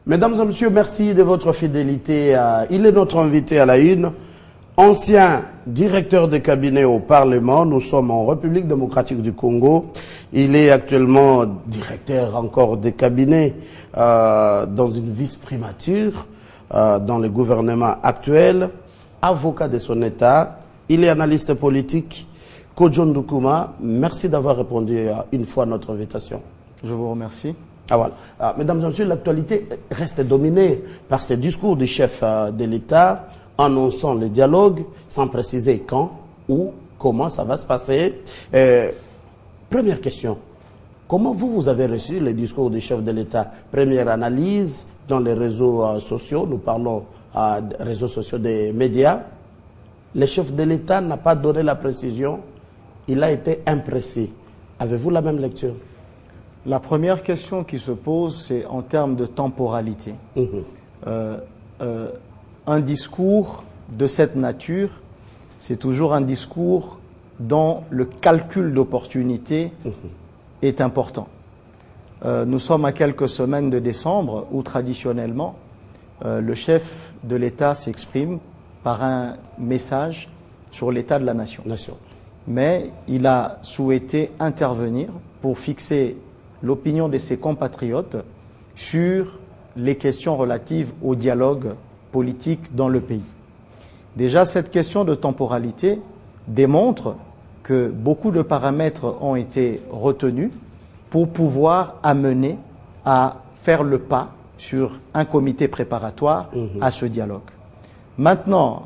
Mesdames et messieurs, merci de votre fidélité. Il est notre invité à la une, ancien directeur de cabinet au Parlement. Nous sommes en République démocratique du Congo. Il est actuellement directeur encore de cabinet dans une vice-primature dans le gouvernement actuel, avocat de son État. Il est analyste politique. Kojo Ndoukouma, merci d'avoir répondu une fois à notre invitation. Je vous remercie. Voilà. Mesdames et messieurs, l'actualité reste dominée par ces discours du chef de l'État annonçant le dialogue sans préciser quand, où, comment ça va se passer. Première question, comment vous avez reçu le discours du chef de l'État? Première analyse dans les réseaux sociaux, nous parlons des réseaux sociaux des médias. Le chef de l'État n'a pas donné la précision, il a été imprécis. Avez-vous la même lecture? La première question qui se pose, c'est en termes de temporalité. Un discours de cette nature, c'est toujours un discours dont le calcul d'opportunité est important. Nous sommes à quelques semaines de décembre où traditionnellement, le chef de l'État s'exprime par un message sur l'état de la nation. Mais il a souhaité intervenir pour fixer l'opinion de ses compatriotes sur les questions relatives au dialogue politique dans le pays. Déjà, cette question de temporalité démontre que beaucoup de paramètres ont été retenus pour pouvoir amener à faire le pas sur un comité préparatoire à ce dialogue. Maintenant,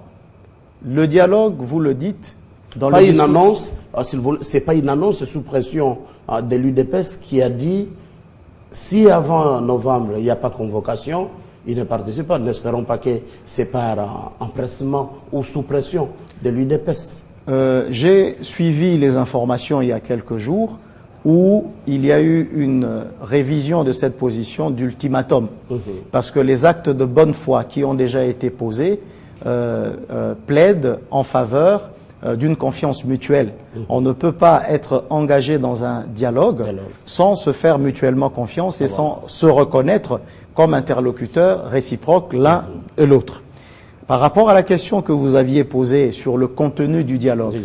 le dialogue, vous le dites, dans pas le une discours... annonce, c'est pas une annonce sous pression de l'UDPS qui a dit si avant novembre il n'y a pas convocation, il ne participe pas. N'espérons pas que c'est par empressement ou sous pression de l'UDPS. J'ai suivi les informations il y a quelques jours où il y a eu une révision de cette position d'ultimatum. Parce que les actes de bonne foi qui ont déjà été posés plaident en faveur d'une confiance mutuelle. On ne peut pas être engagé dans un dialogue sans se faire mutuellement confiance et sans se reconnaître comme interlocuteurs réciproques l'un et l'autre. Par rapport à la question que vous aviez posée sur le contenu du dialogue,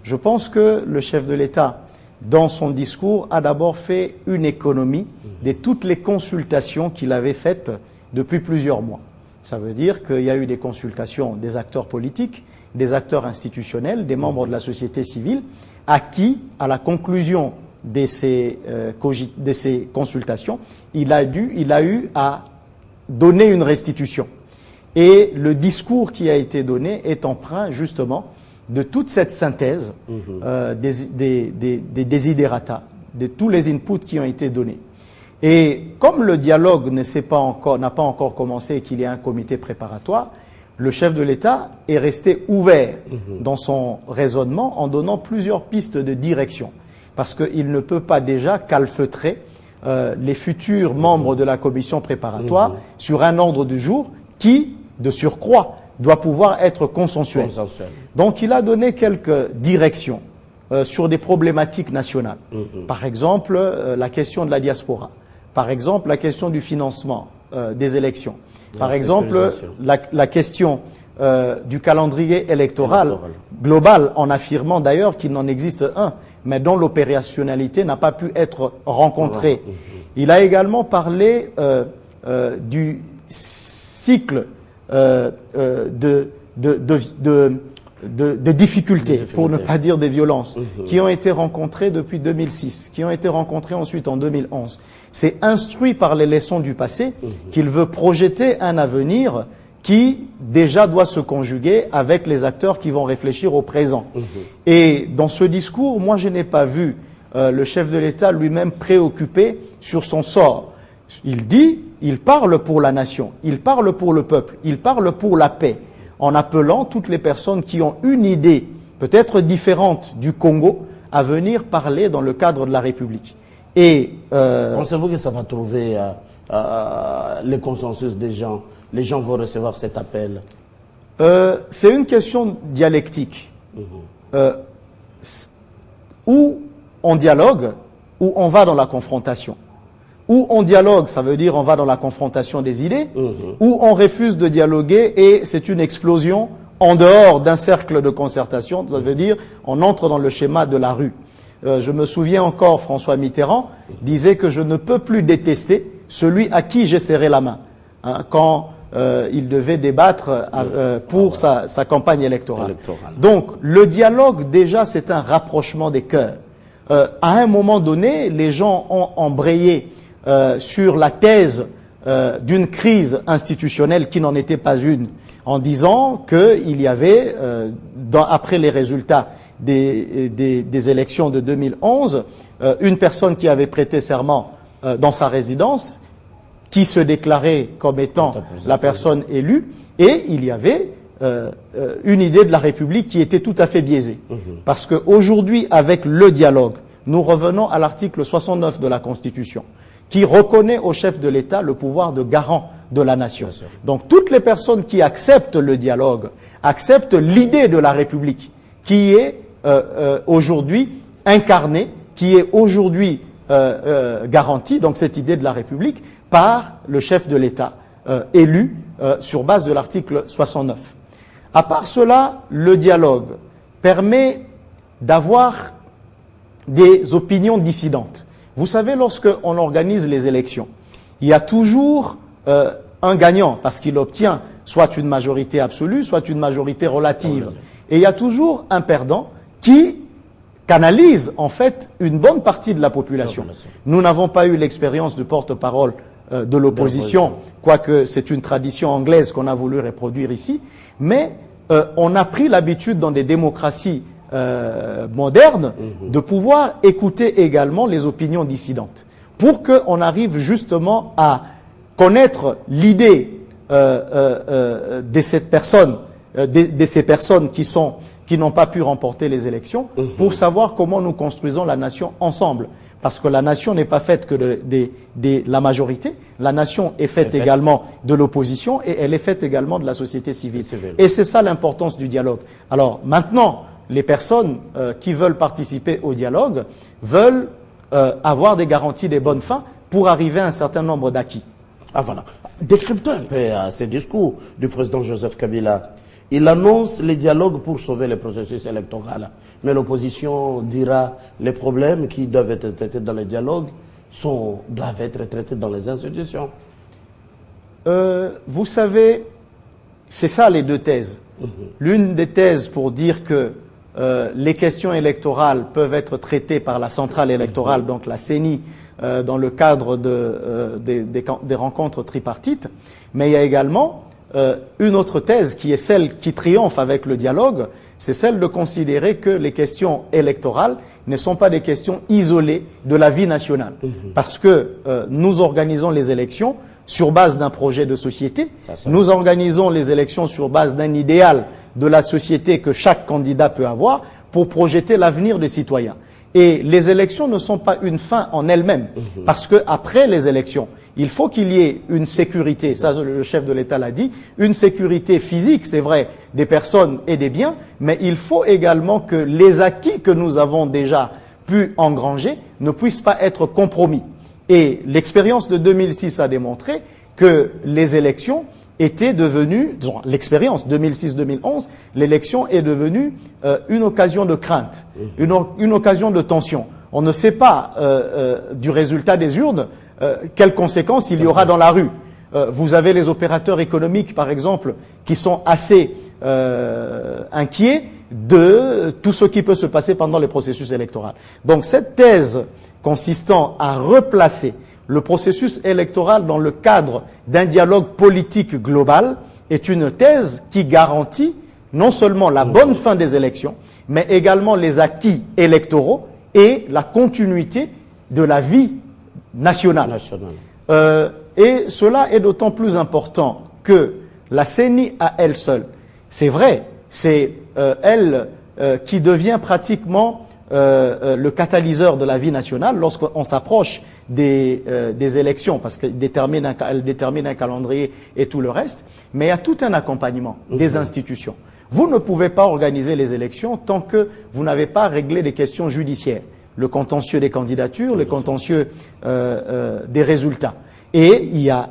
je pense que le chef de l'État, dans son discours, a d'abord fait une économie de toutes les consultations qu'il avait faites depuis plusieurs mois. Ça veut dire qu'il y a eu des consultations des acteurs politiques, des acteurs institutionnels, des membres de la société civile, à qui, à la conclusion de ces consultations, il a eu à donner une restitution. Et le discours qui a été donné est empreint justement de toute cette synthèse des desiderata, de tous les inputs qui ont été donnés. Et comme le dialogue n'a pas encore commencé et qu'il y a un comité préparatoire, le chef de l'État est resté ouvert dans son raisonnement en donnant plusieurs pistes de direction. Parce qu'il ne peut pas déjà calfeutrer les futurs membres de la commission préparatoire sur un ordre du jour qui, de surcroît, doit pouvoir être consensuel. Donc il a donné quelques directions sur des problématiques nationales. Par exemple, la question de la diaspora. Par exemple, la question du financement des élections. Par exemple, la question du calendrier électoral global, en affirmant d'ailleurs qu'il n'en existe un, mais dont l'opérationnalité n'a pas pu être rencontrée. Il a également parlé du cycle de difficultés, pour ne pas dire des violences, qui ont été rencontrées depuis 2006, qui ont été rencontrées ensuite en 2011. C'est instruit par les leçons du passé qu'il veut projeter un avenir qui déjà doit se conjuguer avec les acteurs qui vont réfléchir au présent. Et dans ce discours, moi je n'ai pas vu le chef de l'État lui-même préoccupé sur son sort. Il parle pour la nation, il parle pour le peuple, il parle pour la paix, en appelant toutes les personnes qui ont une idée peut-être différente du Congo à venir parler dans le cadre de la République. Et pensez-vous que ça va trouver le consensus des gens? Les gens vont recevoir cet appel? C'est une question dialectique. Ou on dialogue, ou on va dans la confrontation. Ou on dialogue, ça veut dire on va dans la confrontation des idées, ou on refuse de dialoguer et c'est une explosion en dehors d'un cercle de concertation, ça veut dire on entre dans le schéma de la rue. Je me souviens encore, François Mitterrand disait que je ne peux plus détester celui à qui j'ai serré la main, hein, quand il devait débattre pour sa campagne électorale. Donc le dialogue, déjà, c'est un rapprochement des cœurs. À un moment donné, les gens ont embrayé sur la thèse d'une crise institutionnelle qui n'en était pas une, en disant qu'il y avait, après les résultats des élections de 2011, une personne qui avait prêté serment dans sa résidence, qui se déclarait comme étant la personne élue, et il y avait une idée de la République qui était tout à fait biaisée. Parce qu'aujourd'hui, avec le dialogue, nous revenons à l'article 69 de la Constitution, qui reconnaît au chef de l'État le pouvoir de garant de la nation. Donc toutes les personnes qui acceptent le dialogue, acceptent l'idée de la République, qui est aujourd'hui incarnée, qui est aujourd'hui garantie, donc cette idée de la République, par le chef de l'État, élu sur base de l'article 69. À part cela, le dialogue permet d'avoir des opinions dissidentes. Vous savez, lorsqu'on organise les élections, il y a toujours un gagnant, parce qu'il obtient soit une majorité absolue, soit une majorité relative. Et il y a toujours un perdant qui canalise en fait une bonne partie de la population. Nous n'avons pas eu l'expérience du porte-parole de l'opposition, quoique c'est une tradition anglaise qu'on a voulu reproduire ici, mais on a pris l'habitude dans des démocraties modernes de pouvoir écouter également les opinions dissidentes, pour qu'on arrive justement à connaître l'idée de cette personne, de ces personnes qui n'ont pas pu remporter les élections, pour savoir comment nous construisons la nation ensemble. Parce que la nation n'est pas faite que de la majorité, la nation est faite également de l'opposition et elle est faite également de la société civile. Et c'est ça l'importance du dialogue. Alors maintenant, les personnes qui veulent participer au dialogue veulent avoir des garanties des bonnes fins pour arriver à un certain nombre d'acquis. Ah voilà. Décryptons un peu ces discours du président Joseph Kabila. Il annonce les dialogues pour sauver le processus électoral. Mais l'opposition dira les problèmes qui doivent être traités dans les dialogues doivent être traités dans les institutions. Vous savez, c'est ça les deux thèses. L'une des thèses pour dire que les questions électorales peuvent être traitées par la centrale électorale, donc la CENI, dans le cadre des rencontres tripartites, mais il y a également une autre thèse qui est celle qui triomphe avec le dialogue, c'est celle de considérer que les questions électorales ne sont pas des questions isolées de la vie nationale. Parce que nous organisons les élections sur base d'un projet de société, nous organisons les élections sur base d'un idéal de la société que chaque candidat peut avoir pour projeter l'avenir des citoyens. Et les élections ne sont pas une fin en elles-mêmes, parce que après les élections, il faut qu'il y ait une sécurité, ça le chef de l'État l'a dit, une sécurité physique, c'est vrai, des personnes et des biens, mais il faut également que les acquis que nous avons déjà pu engranger ne puissent pas être compromis. Et l'expérience de 2006 a démontré que les élections étaient devenues, l'expérience 2006-2011, l'élection est devenue une occasion de crainte, une occasion de tension. On ne sait pas du résultat des urnes quelles conséquences il y aura dans la rue. Vous avez les opérateurs économiques, par exemple, qui sont assez inquiets de tout ce qui peut se passer pendant les processus électoraux. Donc cette thèse consistant à replacer le processus électoral dans le cadre d'un dialogue politique global est une thèse qui garantit non seulement la bonne fin des élections, mais également les acquis électoraux et la continuité de la vie nationale. Et cela est d'autant plus important que la CENI à elle seule, c'est vrai, c'est elle qui devient pratiquement le catalyseur de la vie nationale lorsqu'on s'approche des élections, parce qu'elle détermine un calendrier et tout le reste, mais il y a tout un accompagnement des institutions. Vous ne pouvez pas organiser les élections tant que vous n'avez pas réglé les questions judiciaires. le contentieux des candidatures, le contentieux des résultats. Et il y a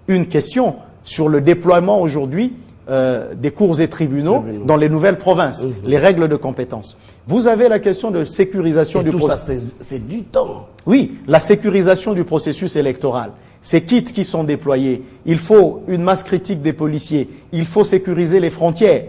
une question sur le déploiement aujourd'hui des cours et tribunaux dans les nouvelles provinces, les règles de compétence. Vous avez la question de sécurisation du processus. Tout ça, c'est du temps. Oui, la sécurisation du processus électoral. Ces kits qui sont déployés, il faut une masse critique des policiers, il faut sécuriser les frontières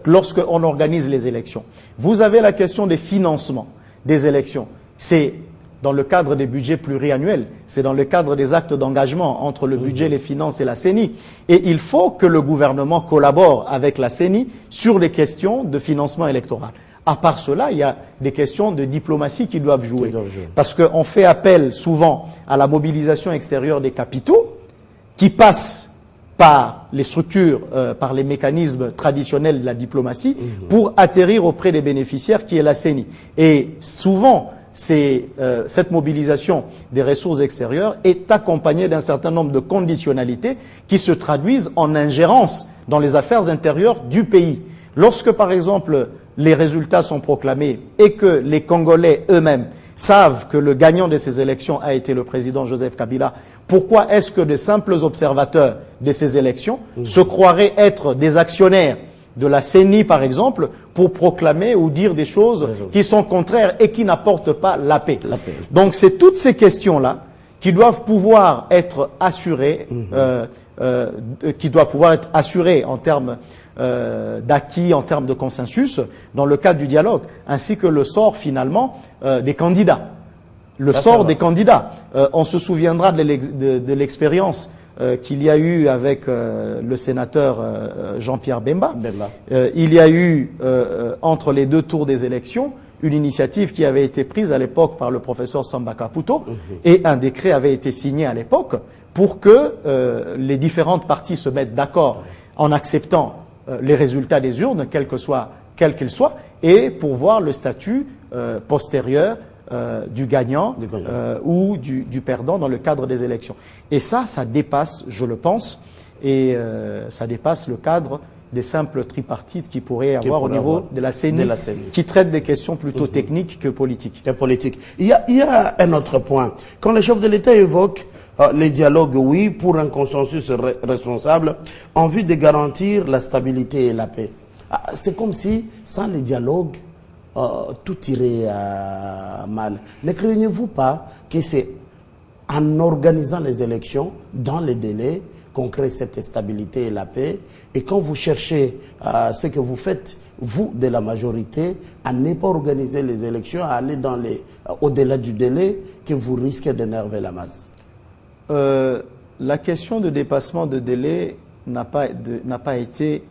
lorsqu'on organise les élections. Vous avez la question des financements des élections. C'est dans le cadre des budgets pluriannuels, c'est dans le cadre des actes d'engagement entre le budget, les finances et la CENI. Et il faut que le gouvernement collabore avec la CENI sur les questions de financement électoral. À part cela, il y a des questions de diplomatie qui doivent jouer. Parce qu'on fait appel souvent à la mobilisation extérieure des capitaux qui passent par les structures, par les mécanismes traditionnels de la diplomatie pour atterrir auprès des bénéficiaires qui est la CENI. Et souvent, cette mobilisation des ressources extérieures est accompagnée d'un certain nombre de conditionnalités qui se traduisent en ingérence dans les affaires intérieures du pays. Lorsque, par exemple, les résultats sont proclamés et que les Congolais eux-mêmes savent que le gagnant de ces élections a été le président Joseph Kabila, pourquoi est-ce que de simples observateurs de ces élections se croiraient être des actionnaires de la CENI, par exemple, pour proclamer ou dire des choses qui sont contraires et qui n'apportent pas la paix. Donc, c'est toutes ces questions-là qui doivent pouvoir être assurées, en termes d'acquis, en termes de consensus, dans le cadre du dialogue, ainsi que le sort, finalement, des candidats. Le sort des candidats. On se souviendra de l'expérience qu'il y a eu avec le sénateur Jean-Pierre Bemba. Il y a eu, entre les deux tours des élections, une initiative qui avait été prise à l'époque par le professeur Samba Kaputo, et un décret avait été signé à l'époque pour que les différentes parties se mettent d'accord en acceptant les résultats des urnes, quels qu'ils soient, et pour voir le statut postérieur du gagnant ou du perdant dans le cadre des élections. Et ça dépasse, je le pense, et ça dépasse le cadre des simples tripartites qui pourrait y avoir au niveau de la CENI, qui traite des questions plutôt techniques que politiques. Il y a un autre point. Quand le chef de l'État évoque les dialogues, oui, pour un consensus responsable, en vue de garantir la stabilité et la paix. C'est comme si, sans les dialogues, tout irait mal. Ne craignez-vous pas que c'est en organisant les élections, dans les délais, qu'on crée cette stabilité et la paix? Et quand vous cherchez ce que vous faites, vous, de la majorité, à ne pas organiser les élections, à aller au-delà du délai, que vous risquez d'énerver la masse? La question de dépassement de délai n'a pas été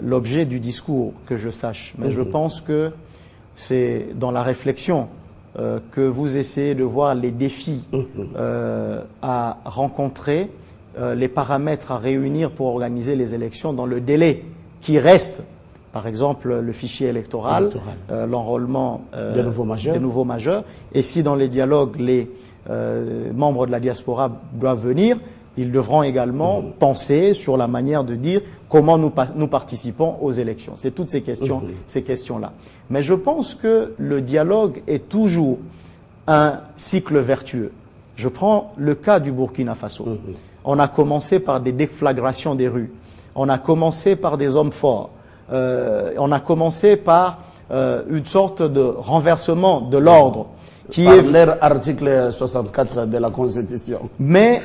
l'objet du discours, que je sache. Mais je pense que c'est dans la réflexion que vous essayez de voir les défis à rencontrer, les paramètres à réunir pour organiser les élections dans le délai qui reste. Par exemple, le fichier électoral, l'enrôlement des nouveaux majeurs. Et si dans les dialogues, les membres de la diaspora doivent venir, ils devront également penser sur la manière de dire comment nous participons aux élections. C'est toutes ces questions-là. Mais je pense que le dialogue est toujours un cycle vertueux. Je prends le cas du Burkina Faso. On a commencé par des déflagrations des rues. On a commencé par des hommes forts. On a commencé par une sorte de renversement de l'ordre. Qui est leur article 64 de la Constitution. Mais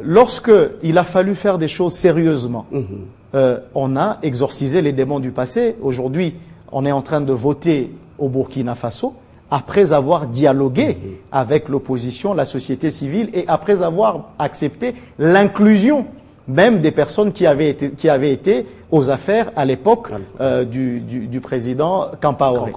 lorsque il a fallu faire des choses sérieusement, on a exorcisé les démons du passé. Aujourd'hui, on est en train de voter au Burkina Faso après avoir dialogué avec l'opposition, la société civile, et après avoir accepté l'inclusion même des personnes qui avaient été aux affaires à l'époque du président Kampaoré.